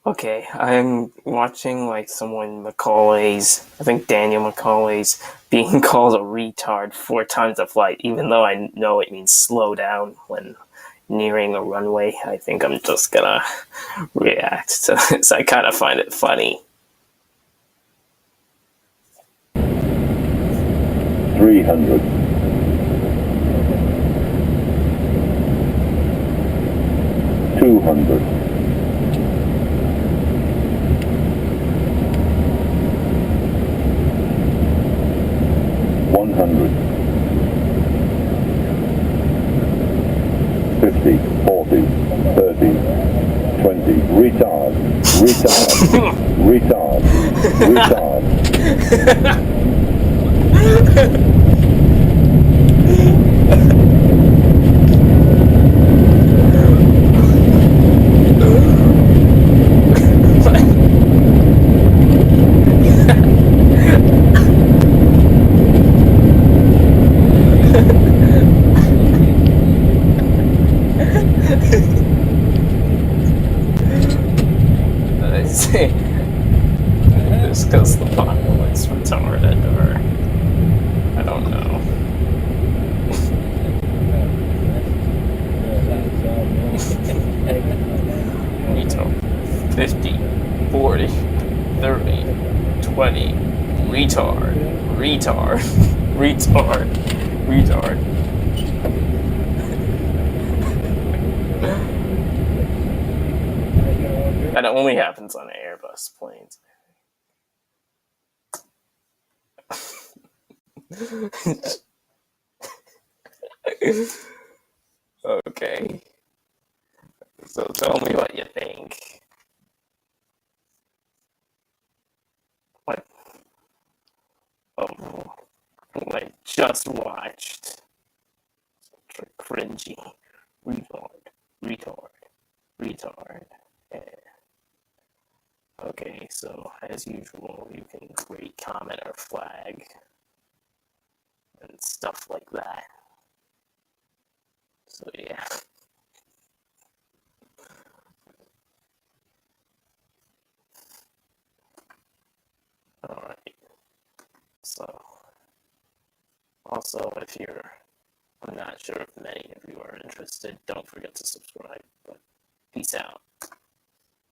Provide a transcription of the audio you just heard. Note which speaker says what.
Speaker 1: Okay, I'm watching like someone Macaulay's, I think Daniel Macaulay's, being called a retard 4 times a flight, even though I know it means slow down when nearing a runway. I think I'm just gonna react to this. I kind of find it funny.
Speaker 2: 300. 200. 100. 50, 40, 30, 20. Retard. Retard. Retard. Retard.
Speaker 1: I see. Just because the pilot's retarded, or I don't know. Retard. 50, 40, 30, 20. Retard. Retard. Retard. Retard. That only happens on Airbus planes. Okay. So tell me what you think. What? Oh, I just watched. Cringy. Retard. Retard. Retard. Yeah. Okay, so as usual, you can rate, comment, or flag and stuff like that. So yeah. Alright. So also, if you're, I'm not sure if many of you are interested, don't forget to subscribe.